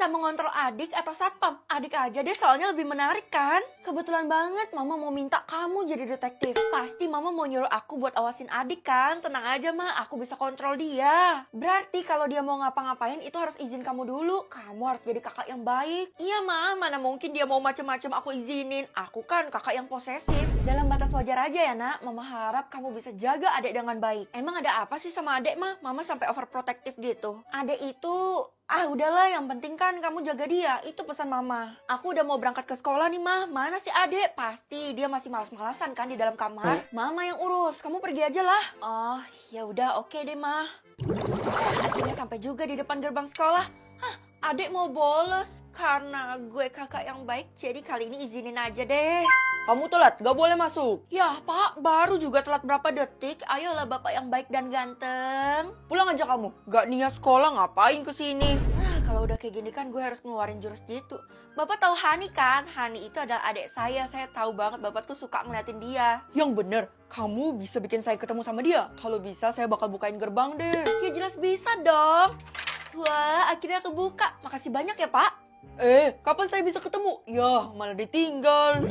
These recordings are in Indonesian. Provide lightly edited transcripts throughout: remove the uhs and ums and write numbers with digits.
bisa mengontrol adik atau satpam? Adik aja deh, soalnya lebih menarik kan? Kebetulan banget mama mau minta kamu jadi detektif. Pasti mama mau nyuruh aku buat awasin adik kan? Tenang aja ma, aku bisa kontrol dia. Berarti kalau dia mau ngapa-ngapain itu harus izin kamu dulu. Kamu harus jadi kakak yang baik. Iya ma, mana mungkin dia mau macam-macam aku izinin. Aku kan kakak yang posesif. Dalam batas wajar aja ya nak, mama harap kamu bisa jaga adik dengan baik. Emang ada apa sih sama adik mah? Mama sampai overprotective gitu. Adik itu... udahlah, yang penting kan kamu jaga dia. Itu pesan mama. Aku udah mau berangkat ke sekolah nih mah. Mana sih adek? Pasti dia masih malas-malasan kan di dalam kamar. Mama yang urus. Kamu pergi aja lah. Oh, ya udah oke deh mah. Akhirnya sampai juga di depan gerbang sekolah. Hah, adek mau bolos. Karena gue kakak yang baik, jadi kali ini izinin aja deh. Kamu telat, gak boleh masuk. Ya pak, baru juga telat berapa detik. Ayolah bapak yang baik dan ganteng. Pulang aja kamu, gak niat sekolah ngapain kesini. Nah kalau udah kayak gini kan gue harus ngeluarin jurus jitu. Bapak tahu Hani kan? Hani itu adalah adik saya tahu banget bapak tuh suka ngeliatin dia. Yang bener, kamu bisa bikin saya ketemu sama dia. Kalau bisa saya bakal bukain gerbang deh. Ya jelas bisa dong. Wah akhirnya kebuka, makasih banyak ya pak. Kapan saya bisa ketemu? Ya, malah ditinggal.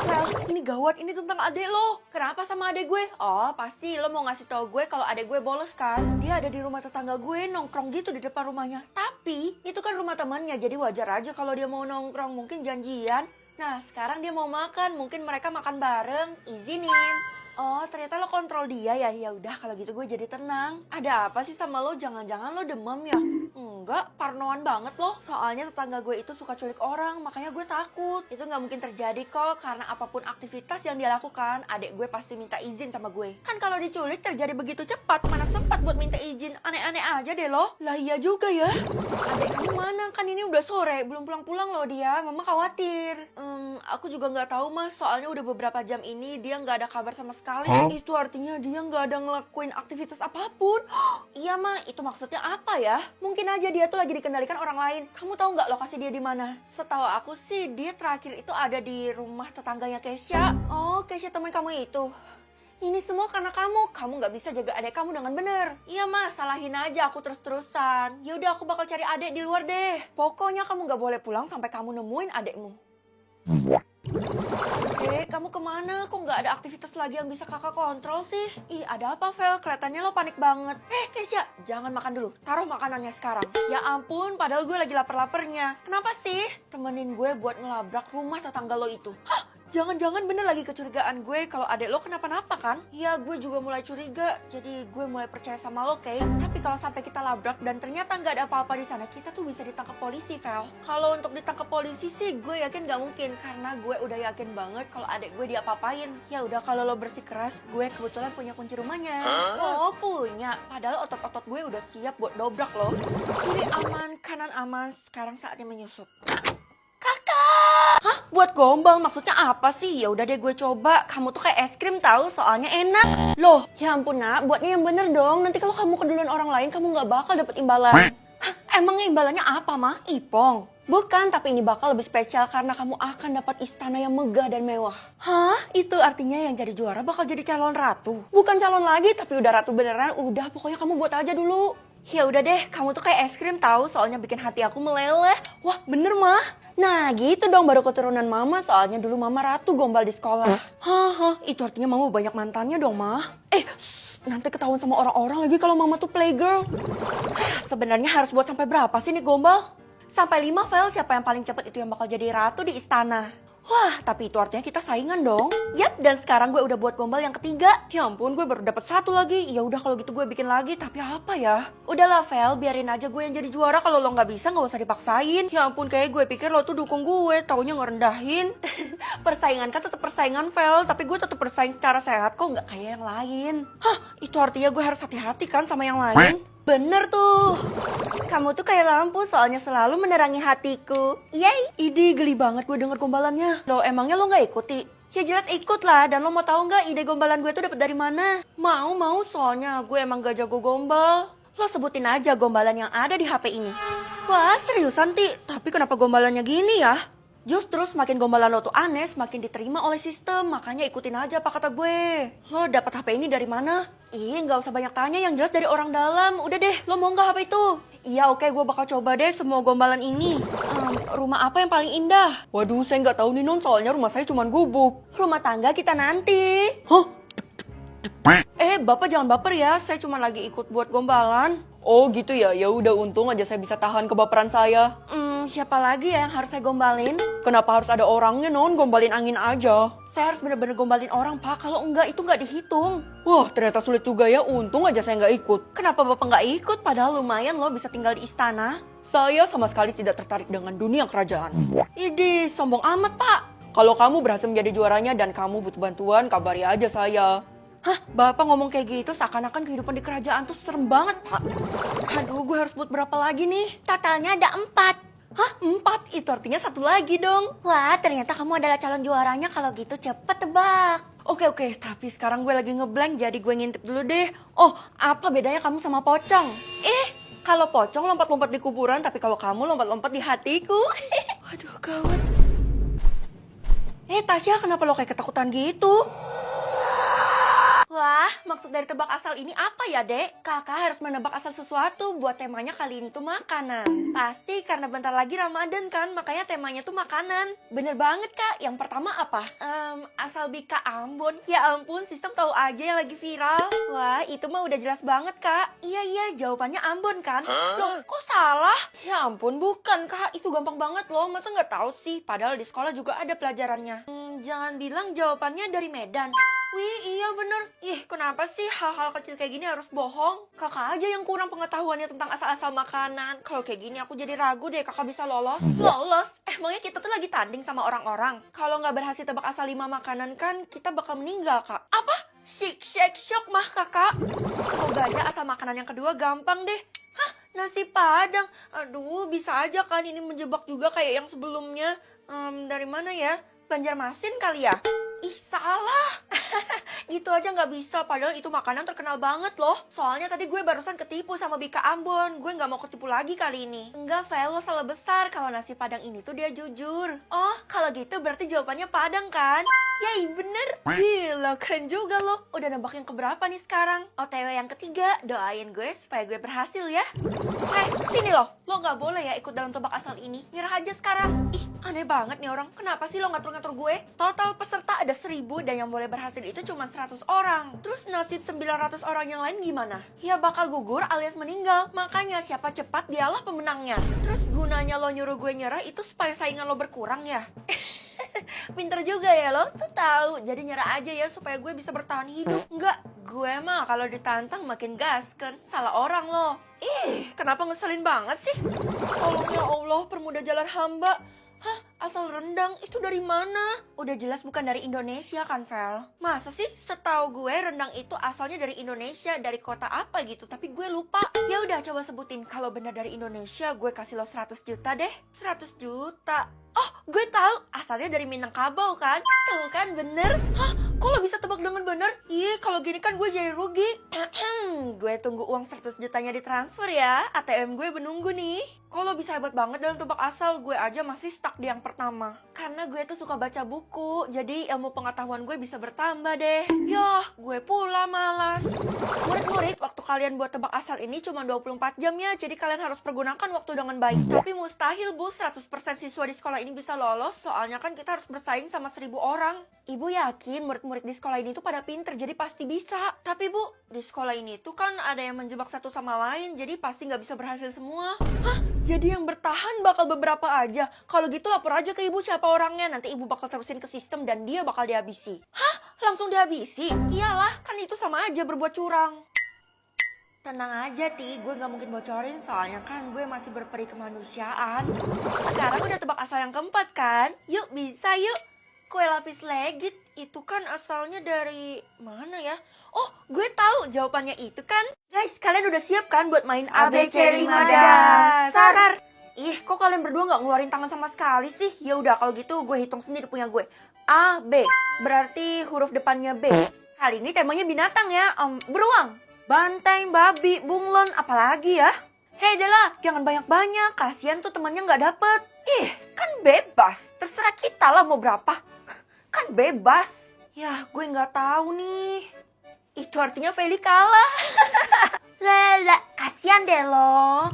Well, ini gawat, ini tentang adek lo. Kenapa sama adek gue? Oh, pasti lo mau ngasih tau gue kalau adek gue bolos kan? Dia ada di rumah tetangga gue, nongkrong gitu di depan rumahnya. Tapi, itu kan rumah temannya, jadi wajar aja kalau dia mau nongkrong, mungkin janjian. Nah, sekarang dia mau makan, mungkin mereka makan bareng, izinin. Oh, ternyata lo kontrol dia ya? Ya udah kalau gitu gue jadi tenang. Ada apa sih sama lo? Jangan-jangan lo demam ya? Enggak, parnoan banget lo. Soalnya tetangga gue itu suka culik orang, makanya gue takut. Itu nggak mungkin terjadi kok, karena apapun aktivitas yang dia lakukan, adik gue pasti minta izin sama gue. Kan kalau diculik terjadi begitu cepat, mana sempat buat minta izin. Aneh-aneh aja deh lo. Lah iya juga ya. Adik kamu mana? Kan ini udah sore, belum pulang-pulang loh dia. Mama khawatir. Aku juga nggak tahu mas, soalnya udah beberapa jam ini dia nggak ada kabar sama sekali. Itu artinya dia nggak ada ngelakuin aktivitas apapun. Iya mah, itu maksudnya apa ya? Mungkin aja dia tuh lagi dikendalikan orang lain. Kamu tahu nggak lokasi dia di mana? Setahu aku sih dia terakhir itu ada di rumah tetangganya Kesha. Oh, Kesha teman kamu itu. Ini semua karena kamu nggak bisa jaga adik kamu dengan benar. Iya mas, salahin aja aku terus-terusan. Ya udah aku bakal cari adik di luar deh. Pokoknya kamu nggak boleh pulang sampai kamu nemuin adikmu. Kamu kemana? Kok nggak ada aktivitas lagi yang bisa kakak kontrol sih? Ih, ada apa, Vel? Kelihatannya lo panik banget. Kesha, jangan makan dulu. Taruh makanannya sekarang. Ya ampun, padahal gue lagi lapar-laparnya. Kenapa sih? Temenin gue buat ngelabrak rumah tetangga lo itu. Hah? Jangan-jangan bener lagi kecurigaan gue kalau adek lo kenapa-napa kan? Ya gue juga mulai curiga, jadi gue mulai percaya sama lo, Kay. Tapi kalau sampai kita labrak dan ternyata nggak ada apa-apa di sana, kita tuh bisa ditangkap polisi, Vel. Kalau untuk ditangkap polisi sih, gue yakin nggak mungkin karena gue udah yakin banget kalau adek gue diapa-apain. Ya udah kalau lo bersikeras, gue kebetulan punya kunci rumahnya. Oh punya, padahal otot-otot gue udah siap buat dobrak lo. Kiri aman, kanan aman, sekarang saatnya menyusup. Hah? Buat gombal? Maksudnya apa sih? Ya udah deh gue coba. Kamu tuh kayak es krim tahu, soalnya enak. Loh, ya ampun nak, buatnya yang bener dong. Nanti kalau kamu keduluan orang lain, kamu nggak bakal dapet imbalan. Hah? Emangnya imbalannya apa mah? Ipong? Bukan, tapi ini bakal lebih spesial karena kamu akan dapat istana yang megah dan mewah. Hah? Itu artinya yang jadi juara bakal jadi calon ratu? Bukan calon lagi, tapi udah ratu beneran. Udah, pokoknya kamu buat aja dulu. Ya udah deh, kamu tuh kayak es krim tahu, soalnya bikin hati aku meleleh. Wah, bener mah. Nah gitu dong baru keturunan mama, soalnya dulu mama ratu gombal di sekolah. Hah, itu artinya mama banyak mantannya dong mah. Nanti ketahuan sama orang-orang lagi kalau mama tuh playgirl. Sebenarnya harus buat sampai berapa sih nih gombal? Sampai 5 file, siapa yang paling cepat itu yang bakal jadi ratu di istana. Wah, tapi itu artinya kita saingan dong. Yap, dan sekarang gue udah buat gombal yang ketiga. Ya ampun, gue baru dapat 1 lagi. Ya udah kalau gitu gue bikin lagi, tapi apa ya? Udahlah, Vel, biarin aja gue yang jadi juara. Kalau lo nggak bisa, nggak usah dipaksain. Ya ampun, kayak gue pikir lo tuh dukung gue, taunya ngerendahin. Persaingan kan tetap persaingan, Vel, tapi gue tetap bersaing secara sehat kok, nggak kayak yang lain. Hah, itu artinya gue harus hati-hati kan sama yang lain? Bener tuh. Kamu tuh kayak lampu, soalnya selalu menerangi hatiku. Yeay. Ide geli banget gue denger gombalannya. Loh, emangnya lo gak ikuti? Ya jelas ikut lah. Dan lo mau tahu gak ide gombalan gue tuh dapet dari mana? Mau, soalnya gue emang gak jago gombal. Lo sebutin aja gombalan yang ada di HP ini. Wah, seriusan Ti? Tapi kenapa gombalannya gini ya? Justru semakin gombalan lo tuh aneh, semakin diterima oleh sistem. Makanya ikutin aja apa kata gue. Lo dapet HP ini dari mana? Ih, nggak usah banyak tanya, yang jelas dari orang dalam. Udah deh, lo mau nggak HP itu? Iya oke, gue bakal coba deh semua gombalan ini. Rumah apa yang paling indah? Waduh, saya nggak tahu nih non, soalnya rumah saya cuma gubuk. Rumah tangga kita nanti. Hah? Bapak jangan baper ya, saya cuma lagi ikut buat gombalan. Oh gitu ya, ya udah untung aja saya bisa tahan kebaperan saya. Siapa lagi ya yang harus saya gombalin? Kenapa harus ada orangnya non, gombalin angin aja. Saya harus bener-bener gombalin orang pak, kalau enggak itu nggak dihitung. Wah ternyata sulit juga ya, untung aja saya nggak ikut. Kenapa bapak nggak ikut, padahal lumayan loh bisa tinggal di istana. Saya sama sekali tidak tertarik dengan dunia kerajaan. Idih, sombong amat pak. Kalau kamu berhasil menjadi juaranya dan kamu butuh bantuan, kabari aja saya. Hah? Bapak ngomong kayak gitu seakan-akan kehidupan di kerajaan tuh serem banget, Pak. Aduh, gue harus buat berapa lagi nih? Totalnya ada 4. Hah? 4? Itu artinya 1 lagi dong. Wah, ternyata kamu adalah calon juaranya. Kalau gitu cepet tebak. Oke, tapi sekarang gue lagi ngeblank, jadi gue ngintip dulu deh. Oh, apa bedanya kamu sama pocong? Kalau pocong lompat-lompat di kuburan, tapi kalau kamu lompat-lompat di hatiku. Aduh, gawat. Tasya, kenapa lo kayak ketakutan gitu? Wah, maksud dari tebak asal ini apa ya, Dek? Kakak harus menebak asal sesuatu buat temanya kali ini tuh makanan. Pasti karena bentar lagi Ramadan kan, makanya temanya tuh makanan. Bener banget, Kak. Yang pertama apa? Asal Bika Ambon. Ya ampun, sistem tahu aja yang lagi viral. Wah, itu mah udah jelas banget, Kak. Iya, jawabannya Ambon kan? Loh, kok salah? Ya ampun, bukan, Kak. Itu gampang banget loh. Masa nggak tahu sih? Padahal di sekolah juga ada pelajarannya. Jangan bilang jawabannya dari Medan. Wih, iya bener. Kenapa sih hal-hal kecil kayak gini harus bohong? Kakak aja yang kurang pengetahuannya tentang asal-asal makanan. Kalau kayak gini aku jadi ragu deh kakak bisa lolos. Lolos? Emangnya kita tuh lagi tanding sama orang-orang? Kalau nggak berhasil tebak asal 5 makanan kan kita bakal meninggal, Kak. Apa? Shake shock mah kakak. Semoga aja asal makanan yang kedua gampang deh. Hah? Nasi Padang? Aduh, bisa aja kan ini menjebak juga kayak yang sebelumnya. Dari mana ya? Banjarmasin kali ya? Salah. Gitu aja nggak bisa, padahal itu makanan terkenal banget loh. Soalnya tadi gue barusan ketipu sama Bika Ambon. Gue nggak mau ketipu lagi kali ini. Enggak, Vel, lo salah besar. Kalau nasi Padang ini tuh dia jujur. Oh, kalau gitu berarti jawabannya Padang kan? Yay, bener. Gila, keren juga lo. Udah nebak yang keberapa nih sekarang? OTW yang ketiga, doain gue supaya gue berhasil ya. Sini lo. Lo nggak boleh ya ikut dalam tebak asal ini. Nyerah aja sekarang. Aneh banget nih orang. Kenapa sih lo ngatur-ngatur gue? Total peserta ada 1000 dan yang boleh berhasil itu cuma 100 orang. Terus nasib 900 orang yang lain gimana? Ya bakal gugur alias meninggal. Makanya siapa cepat dialah pemenangnya. Terus gunanya lo nyuruh gue nyerah itu supaya saingan lo berkurang ya? Pinter juga ya lo, tuh tahu. Jadi nyerah aja ya supaya gue bisa bertahan hidup. Enggak, gue mah kalau ditantang makin gas kan. Salah orang lo. Kenapa ngeselin banget sih? Tolong ya Allah, permudah jalan hamba. Hah? Asal rendang itu dari mana? Udah jelas bukan dari Indonesia kan, Vel? Masa sih? Setahu gue rendang itu asalnya dari Indonesia, dari kota apa gitu, tapi gue lupa. Ya udah coba sebutin. Kalau benar dari Indonesia, gue kasih lo 100 juta deh. 100 juta. Oh, gue tahu. Asalnya dari Minangkabau kan? Tuh kan bener. Hah? Kok lo bisa tebak dengan bener? Kalau gini kan gue jadi rugi. Gue tunggu uang 100 jutanya ditransfer ya. ATM gue menunggu nih. Kalau bisa hebat banget dalam tebak asal, gue aja masih stuck di yang pertama. Karena gue tuh suka baca buku, jadi ilmu pengetahuan gue bisa bertambah deh. Yah, gue pula malas. Murid-murid, waktu kalian buat tebak asal ini cuma 24 jam ya, jadi kalian harus pergunakan waktu dengan baik. Tapi mustahil bu, 100% siswa di sekolah ini bisa lolos, soalnya kan kita harus bersaing sama 1000 orang. Ibu yakin murid-murid di sekolah ini tuh pada pinter, jadi pasti bisa. Tapi bu, di sekolah ini tuh kan ada yang menjebak satu sama lain, jadi pasti nggak bisa berhasil semua. Hah? Jadi yang bertahan bakal beberapa aja. Kalau gitu lapor aja ke ibu siapa orangnya. Nanti ibu bakal terusin ke sistem dan dia bakal dihabisi. Hah? Langsung dihabisi? Iyalah, kan itu sama aja berbuat curang. Tenang aja, Ti. Gue gak mungkin bocorin soalnya kan gue masih berperi kemanusiaan. Sekarang udah tebak asal yang keempat kan? Yuk, bisa yuk. Kue lapis legit itu kan asalnya dari mana ya? Oh, gue tahu jawabannya itu kan. Guys, kalian udah siap kan buat main ABC 5 dasar? Kok kalian berdua nggak ngeluarin tangan sama sekali sih? Ya udah kalau gitu gue hitung sendiri punya gue. A, B. Berarti huruf depannya B. Kali ini temanya binatang ya. Beruang, banteng, babi, bunglon, apalagi ya? Hei Dela, jangan banyak-banyak. Kasian tuh temannya nggak dapet. Kan bebas, terserah kita lah mau berapa. Kan bebas. Ya, gue nggak tahu nih. Itu artinya Feli kalah. Lala, kasihan deh lo.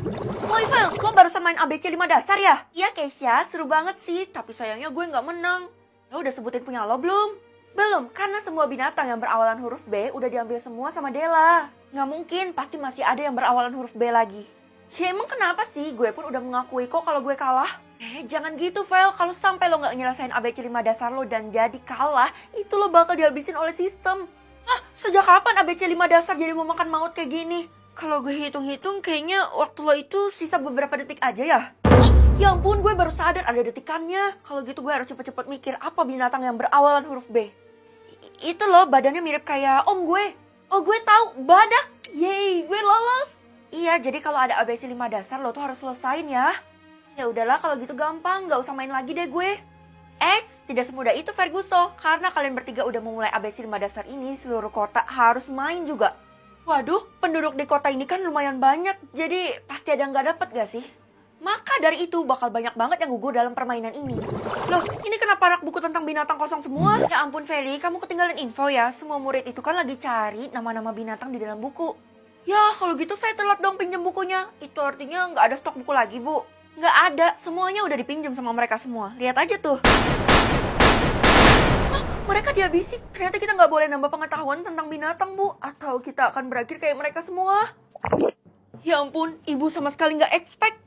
Woi Fel, lo barusan main ABC 5 dasar ya? Iya Keisha, seru banget sih. Tapi sayangnya gue nggak menang. Lo udah sebutin punya lo belum? Belum, karena semua binatang yang berawalan huruf B udah diambil semua sama Della. Nggak mungkin, pasti masih ada yang berawalan huruf B lagi. Ya emang kenapa sih? Gue pun udah mengakui kok kalau gue kalah. Jangan gitu Vel, kalau sampai lo nggak nyelesain ABC 5 dasar lo dan jadi kalah, itu lo bakal dihabisin oleh sistem. Hah, sejak kapan ABC 5 dasar jadi mau makan maut kayak gini? Kalau gue hitung-hitung kayaknya waktu lo itu sisa beberapa detik aja ya? Ya ampun, gue baru sadar ada detikannya. Kalau gitu gue harus cepet-cepet mikir apa binatang yang berawalan huruf B. Itu loh, badannya mirip kayak om gue. Oh, gue tahu, badak. Yeay, gue lolos. Iya, jadi kalau ada ABC 5 dasar lo tuh harus selesain ya. Ya udahlah, kalau gitu gampang, gak usah main lagi deh gue. Tidak semudah itu Ferguson. Karena kalian bertiga udah memulai ABC 5 dasar ini, seluruh kota harus main juga. Waduh, penduduk di kota ini kan lumayan banyak, jadi pasti ada yang gak dapet gak sih? Maka dari itu bakal banyak banget yang gugur dalam permainan ini. Loh, ini kenapa rak buku tentang binatang kosong semua? Ya ampun Feli, kamu ketinggalan info ya. Semua murid itu kan lagi cari nama-nama binatang di dalam buku. Ya, kalau gitu saya telat dong pinjam bukunya. Itu artinya nggak ada stok buku lagi, Bu. Nggak ada, semuanya udah dipinjam sama mereka semua. Lihat aja tuh. Hah, mereka dihabisi. Ternyata kita nggak boleh nambah pengetahuan tentang binatang, Bu. Atau kita akan berakhir kayak mereka semua. Ya ampun, ibu sama sekali nggak expect.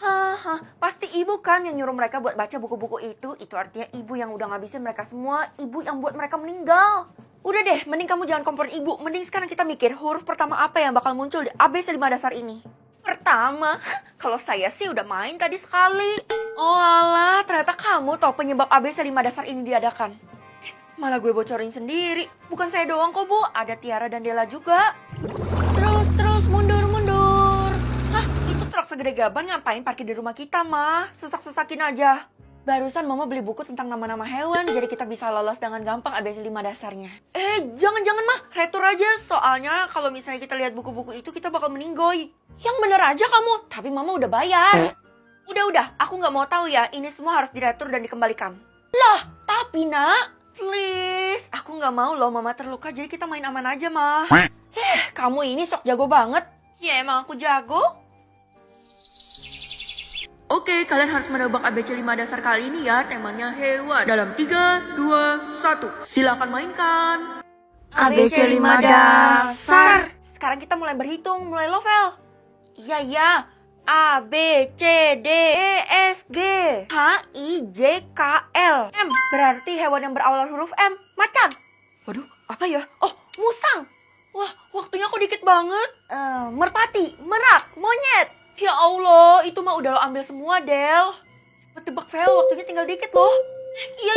Haha, pasti ibu kan yang nyuruh mereka buat baca buku-buku itu. Itu artinya ibu yang udah ngabisin mereka semua. Ibu yang buat mereka meninggal. Udah deh, mending kamu jangan komplain ibu. Mending sekarang kita mikir huruf pertama apa yang bakal muncul di ABC 5 dasar ini. Pertama, kalau saya sih udah main tadi sekali. Oh alah, ternyata kamu tahu penyebab ABC 5 dasar ini diadakan. Malah gue bocorin sendiri. Bukan saya doang kok, Bu. Ada Tiara dan Della juga. Terus, mundur. Hah, itu truk segede gaban ngapain parkir di rumah kita, Ma? Sesak-sesakin aja. Barusan Mama beli buku tentang nama-nama hewan, jadi kita bisa lolos dengan gampang ABC 5 dasarnya. Jangan, Ma. Retur aja. Soalnya kalau misalnya kita lihat buku-buku itu, kita bakal meninggoy. Yang bener aja kamu, tapi Mama udah bayar. Udah, aku nggak mau tahu ya. Ini semua harus diretur dan dikembalikan. Lah, tapi nak, please. Aku nggak mau loh Mama terluka, jadi kita main aman aja, Ma. Kamu ini sok jago banget. Ya emang aku jago. Oke, kalian harus menebak ABC 5 dasar kali ini ya. Temanya hewan. Dalam 3, 2, 1. Silakan mainkan. ABC 5 dasar. Sekarang kita mulai berhitung, mulai level. Iya. A, B, C, D, E, F, G, H, I, J, K, L, M. Berarti hewan yang berawalan huruf M. Macan. Waduh, apa ya? Oh, musang. Wah, waktunya kok dikit banget. Merpati, merak, monyet. Ya Allah, itu mah udah lo ambil semua, Del. Cepet tebak Vel, waktunya tinggal dikit loh. Iya,